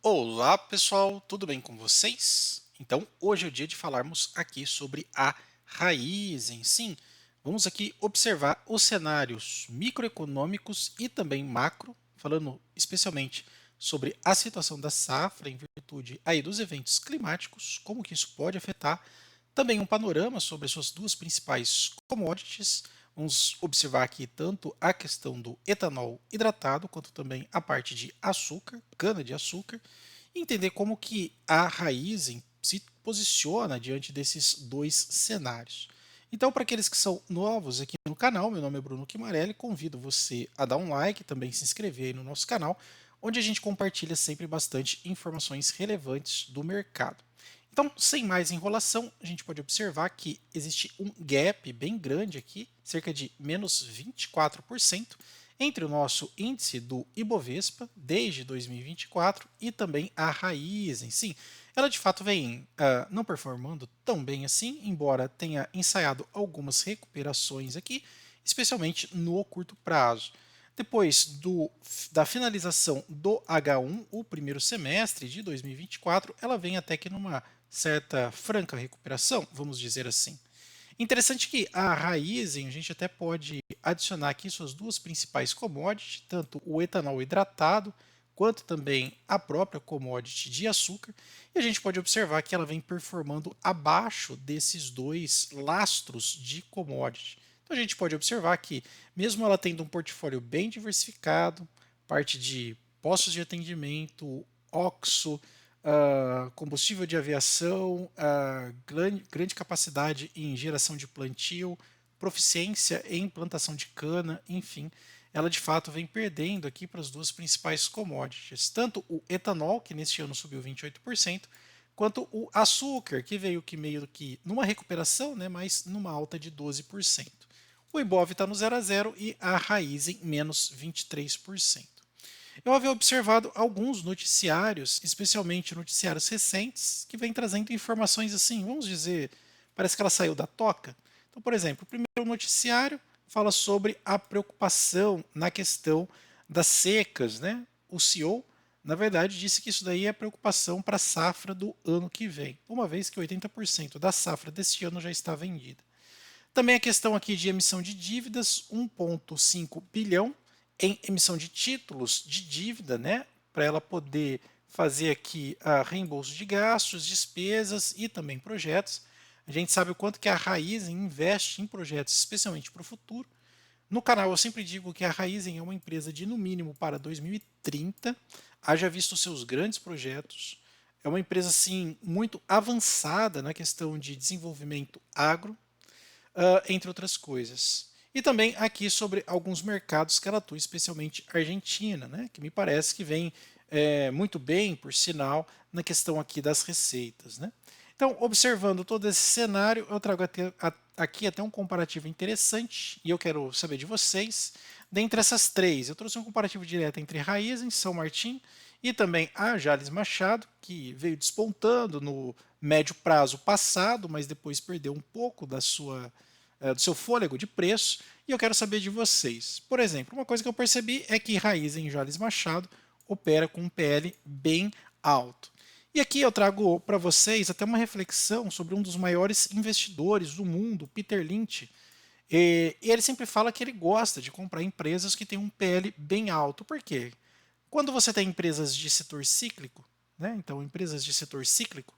Olá pessoal, tudo bem com vocês? Então, hoje é o dia de falarmos aqui sobre a raiz em si. Vamos aqui observar os cenários microeconômicos e também macro, falando especialmente sobre a situação da safra em virtude aí dos eventos climáticos, como que isso pode afetar, também um panorama sobre as suas duas principais commodities. Vamos observar aqui tanto a questão do etanol hidratado, quanto também a parte de açúcar, cana-de-açúcar, e entender como que a Raizen se posiciona diante desses dois cenários. Então, para aqueles que são novos aqui no canal, meu nome é Bruno Quimarelli, convido você a dar um like, também se inscrever aí no nosso canal, onde a gente compartilha sempre bastante informações relevantes do mercado. Então, sem mais enrolação, a gente pode observar que existe um gap bem grande aqui, cerca de menos 24%, entre o nosso índice do Ibovespa desde 2024 e também a Raizen. Sim, ela de fato vem não performando tão bem assim, embora tenha ensaiado algumas recuperações aqui, especialmente no curto prazo. Depois da finalização do H1, o primeiro semestre de 2024, ela vem até que numa certa franca recuperação, vamos dizer assim. Interessante que a Raizen, a gente até pode adicionar aqui suas duas principais commodities, tanto o etanol hidratado, quanto também a própria commodity de açúcar, e a gente pode observar que ela vem performando abaixo desses dois lastros de commodity. Então a gente pode observar que, mesmo ela tendo um portfólio bem diversificado, parte de postos de atendimento, OXXO, combustível de aviação, grande capacidade em geração de plantio, proficiência em plantação de cana, enfim, ela de fato vem perdendo aqui para as duas principais commodities, tanto o etanol, que neste ano subiu 28%, quanto o açúcar, que veio que meio que numa recuperação, né, mas numa alta de 12%. O Ibov está no 0 a 0 e a Raizen menos 23%. Eu havia observado alguns noticiários, especialmente noticiários recentes, que vêm trazendo informações assim, vamos dizer, parece que ela saiu da toca. Então, por exemplo, o primeiro noticiário fala sobre a preocupação na questão das secas, né? O CEO, na verdade, disse que isso daí é preocupação para a safra do ano que vem, uma vez que 80% da safra deste ano já está vendida. Também a questão aqui de emissão de dívidas, 1,5 bilhão em emissão de títulos de dívida, né, para ela poder fazer aqui a reembolso de gastos, despesas e também projetos. A gente sabe o quanto que a Raizen investe em projetos, especialmente para o futuro. No canal eu sempre digo que a Raizen é uma empresa de no mínimo para 2030, haja visto seus grandes projetos. É uma empresa assim muito avançada na questão de desenvolvimento agro, entre outras coisas. E também aqui sobre alguns mercados que ela atua, especialmente Argentina, né, que me parece que vem muito bem, por sinal, na questão aqui das receitas. Né. Então, observando todo esse cenário, eu trago aqui até um comparativo interessante, e eu quero saber de vocês, dentre essas três, eu trouxe um comparativo direto entre Raizen, São Martin e também a Jales Machado, que veio despontando no médio prazo passado, mas depois perdeu um pouco do seu fôlego de preço, e eu quero saber de vocês. Por exemplo, uma coisa que eu percebi é que Raizen em Jales Machado opera com um PL bem alto. E aqui eu trago para vocês até uma reflexão sobre um dos maiores investidores do mundo, Peter Lynch. E ele sempre fala que ele gosta de comprar empresas que têm um PL bem alto. Por quê? Quando você tem empresas de setor cíclico, né, então empresas de setor cíclico,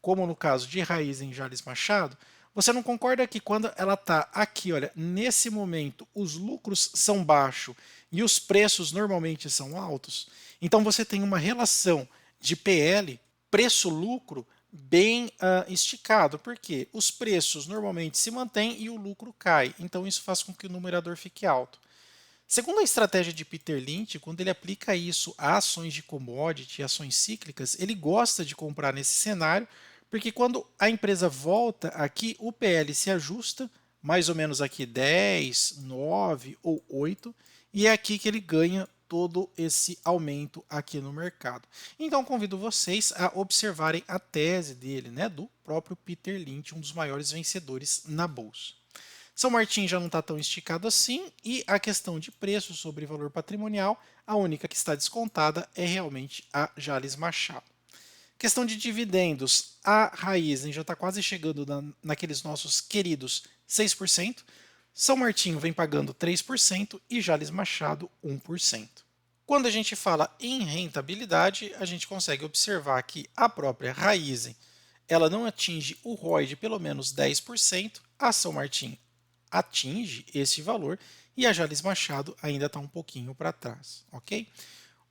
como no caso de Raizen em Jales Machado, você não concorda que quando ela está aqui, olha, nesse momento, os lucros são baixos e os preços normalmente são altos? Então você tem uma relação de PL, preço-lucro, bem esticado, porque os preços normalmente se mantêm e o lucro cai. Então isso faz com que o numerador fique alto. Segundo a estratégia de Peter Lynch, quando ele aplica isso a ações de commodity, ações cíclicas, ele gosta de comprar nesse cenário, porque quando a empresa volta aqui, o PL se ajusta, mais ou menos aqui 10, 9 ou 8, e é aqui que ele ganha todo esse aumento aqui no mercado. Então convido vocês a observarem a tese dele, né, do próprio Peter Lynch, um dos maiores vencedores na bolsa. São Martin já não está tão esticado assim, e a questão de preço sobre valor patrimonial, a única que está descontada é realmente a Jalles Machado. Questão de dividendos, a Raizen já está quase chegando naqueles nossos queridos 6%, São Martinho vem pagando 3% e Jalles Machado 1%. Quando a gente fala em rentabilidade, a gente consegue observar que a própria Raizen ela não atinge o ROI de pelo menos 10%, a São Martin atinge esse valor e a Jalles Machado ainda está um pouquinho para trás, ok?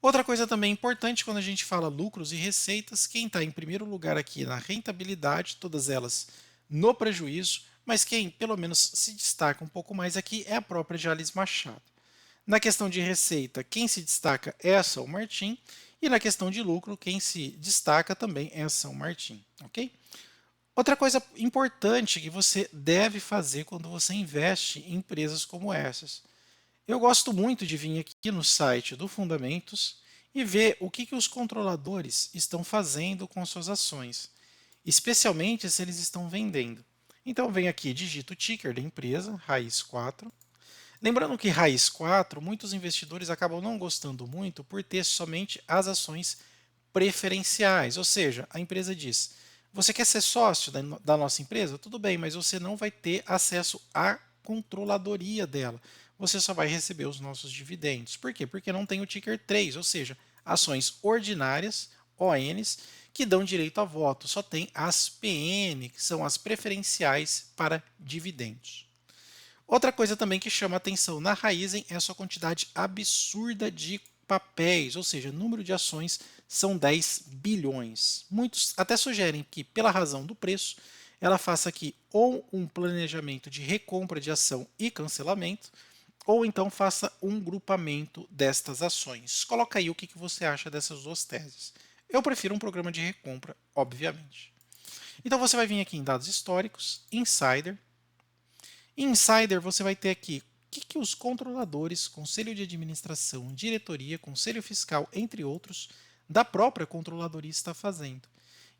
Outra coisa também importante quando a gente fala lucros e receitas, quem está em primeiro lugar aqui na rentabilidade, todas elas no prejuízo, mas quem pelo menos se destaca um pouco mais aqui é a própria Jalles Machado. Na questão de receita, quem se destaca é a São Martin, e na questão de lucro, quem se destaca também é a São Martin, ok? Outra coisa importante que você deve fazer quando você investe em empresas como essas. Eu gosto muito de vir aqui no site do Fundamentos e ver o que os controladores estão fazendo com suas ações, especialmente se eles estão vendendo. Então, vem aqui, digito o ticker da empresa, Raiz 4. Lembrando que Raiz 4, muitos investidores acabam não gostando muito por ter somente as ações preferenciais, ou seja, a empresa diz: você quer ser sócio da nossa empresa? Tudo bem, mas você não vai ter acesso à controladoria dela. Você só vai receber os nossos dividendos. Por quê? Porque não tem o ticker 3, ou seja, ações ordinárias, ONs, que dão direito a voto. Só tem as PN, que são as preferenciais para dividendos. Outra coisa também que chama atenção na Raizen é a sua quantidade absurda de papéis, ou seja, o número de ações são 10 bilhões. Muitos até sugerem que, pela razão do preço, ela faça aqui ou um planejamento de recompra de ação e cancelamento, ou então faça um grupamento destas ações. Coloca aí o que você acha dessas duas teses. Eu prefiro um programa de recompra, obviamente. Então você vai vir aqui em dados históricos, Insider. Em Insider você vai ter aqui o que os controladores, conselho de administração, diretoria, conselho fiscal, entre outros, da própria controladoria está fazendo.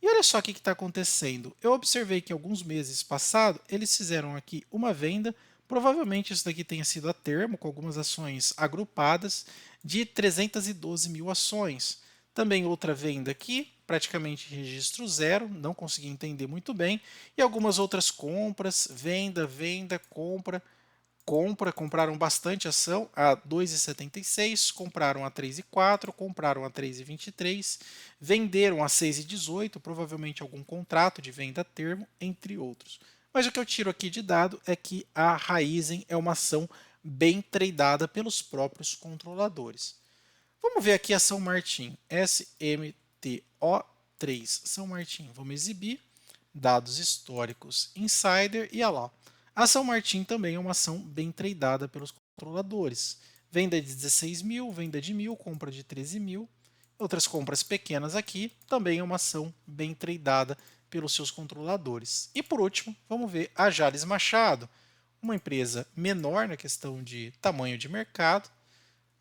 E olha só o que está acontecendo. Eu observei que alguns meses passados eles fizeram aqui uma venda, provavelmente isso daqui tenha sido a termo, com algumas ações agrupadas, de 312 mil ações. Também outra venda aqui, praticamente registro zero, não consegui entender muito bem. E algumas outras compras, venda, venda, compra, compraram bastante ação a 2,76, compraram a 3,4, compraram a 3,23, venderam a 6,18, provavelmente algum contrato de venda a termo, entre outros. Mas o que eu tiro aqui de dado é que a Raizen é uma ação bem tradada pelos próprios controladores. Vamos ver aqui a São Martin, SMTO3, São Martin. Vamos exibir dados históricos Insider e olha lá. A São Martin também é uma ação bem tradada pelos controladores. Venda de 16 mil, venda de 1.000, compra de 13 mil. Outras compras pequenas aqui, também é uma ação bem tradada pelos seus controladores. E por último, vamos ver a Jalles Machado, uma empresa menor na questão de tamanho de mercado,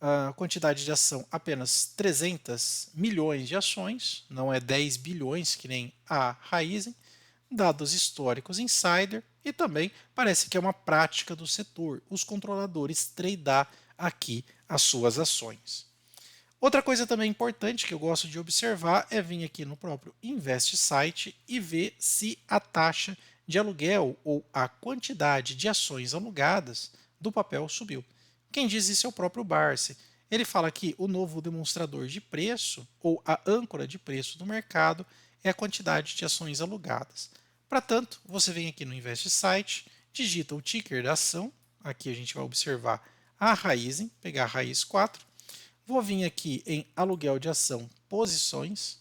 a quantidade de ação apenas 300 milhões de ações, não é 10 bilhões que nem a Raizen, dados históricos insider e também parece que é uma prática do setor, os controladores tradar aqui as suas ações. Outra coisa também importante que eu gosto de observar é vir aqui no próprio Invest Site e ver se a taxa de aluguel ou a quantidade de ações alugadas do papel subiu. Quem diz isso é o próprio Barsi. Ele fala que o novo demonstrador de preço ou a âncora de preço do mercado é a quantidade de ações alugadas. Para tanto, você vem aqui no Invest Site, digita o ticker da ação, aqui a gente vai observar a Raizen, pegar a raiz 4, vou vir aqui em aluguel de ação, posições,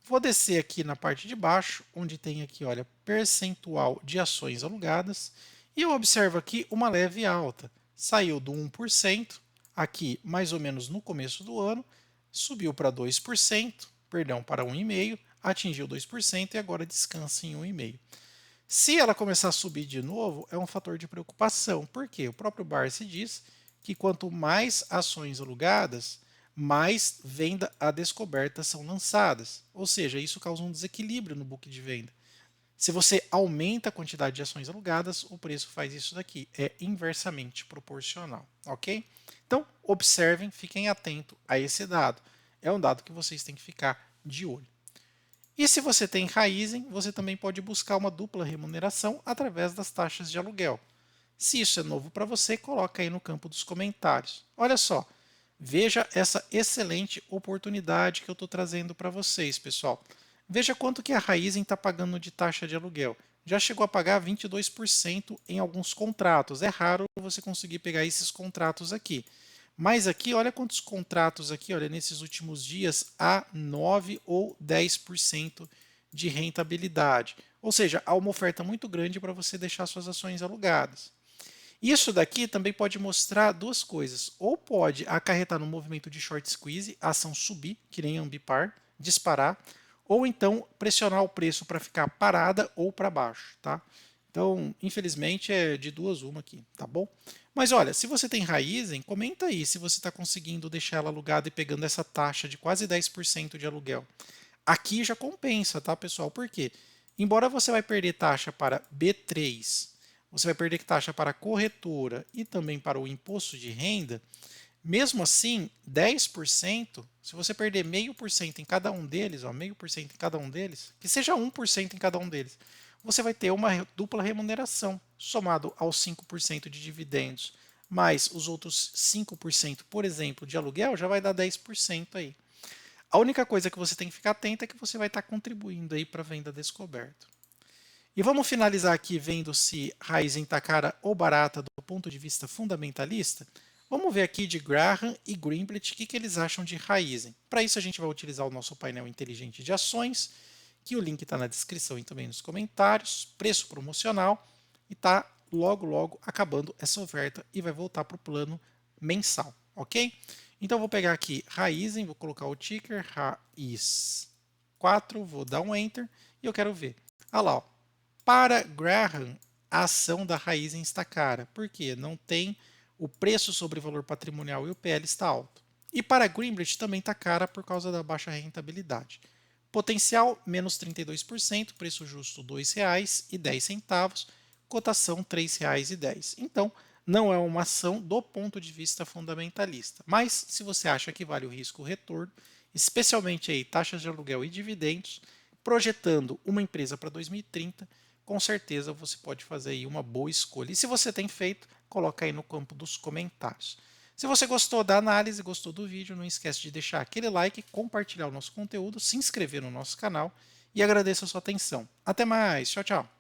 vou descer aqui na parte de baixo, onde tem aqui, olha, percentual de ações alugadas, e eu observo aqui uma leve alta. Saiu do 1%, aqui mais ou menos no começo do ano, subiu para 2%, perdão, para 1,5%, atingiu 2% e agora descansa em 1,5%. Se ela começar a subir de novo, é um fator de preocupação, porque o próprio Barsi diz que quanto mais ações alugadas, mais venda a descoberta são lançadas. Ou seja, isso causa um desequilíbrio no book de venda. Se você aumenta a quantidade de ações alugadas, o preço faz isso daqui, é inversamente proporcional, ok? Então, observem, fiquem atentos a esse dado. É um dado que vocês têm que ficar de olho. E se você tem Raizen, você também pode buscar uma dupla remuneração através das taxas de aluguel. Se isso é novo para você, coloca aí no campo dos comentários. Olha só, veja essa excelente oportunidade que eu estou trazendo para vocês, pessoal. Veja quanto que a Raizen está pagando de taxa de aluguel. Já chegou a pagar 22% em alguns contratos. É raro você conseguir pegar esses contratos aqui. Mas aqui, olha quantos contratos aqui, olha, nesses últimos dias, há 9 ou 10% de rentabilidade. Ou seja, há uma oferta muito grande para você deixar suas ações alugadas. Isso daqui também pode mostrar duas coisas. Ou pode acarretar no movimento de short squeeze, a ação subir, que nem a Ambipar, disparar, ou então pressionar o preço para ficar parada ou para baixo, tá? Então, infelizmente, é de duas uma aqui, tá bom? Mas olha, se você tem Raizen, comenta aí se você está conseguindo deixar ela alugada e pegando essa taxa de quase 10% de aluguel. Aqui já compensa, tá, pessoal? Por quê? Embora você vai perder taxa para B3, você vai perder taxa para a corretora e também para o imposto de renda, mesmo assim, 10%, se você perder 0,5% em cada um deles, ó, 0,5% em cada um deles, que seja 1% em cada um deles, você vai ter uma dupla remuneração, somado aos 5% de dividendos, mais os outros 5%, por exemplo, de aluguel, já vai dar 10% aí. A única coisa que você tem que ficar atento é que você vai estar contribuindo aí para a venda descoberta. E vamos finalizar aqui vendo se Raizen está cara ou barata do ponto de vista fundamentalista. Vamos ver aqui de Graham e Greenblatt o que eles acham de Raizen. Para isso a gente vai utilizar o nosso painel inteligente de ações, que o link está na descrição e também nos comentários, preço promocional, e está logo acabando essa oferta e vai voltar para o plano mensal, ok? Então vou pegar aqui Raizen, vou colocar o ticker RAIZ 4, vou dar um Enter e eu quero ver. Olha lá, ó. Para Graham, a ação da Raizen está cara. Por quê? Não tem o preço sobre valor patrimonial e o PL está alto. E para Greenblatt também está cara por causa da baixa rentabilidade. Potencial, menos 32%, preço justo R$ 2,10, cotação R$ 3,10. Então, não é uma ação do ponto de vista fundamentalista. Mas, se você acha que vale o risco o retorno, especialmente aí taxas de aluguel e dividendos, projetando uma empresa para 2030, com certeza você pode fazer aí uma boa escolha. E se você tem feito, coloca aí no campo dos comentários. Se você gostou da análise, gostou do vídeo, não esquece de deixar aquele like, compartilhar o nosso conteúdo, se inscrever no nosso canal e agradeço a sua atenção. Até mais, tchau, tchau!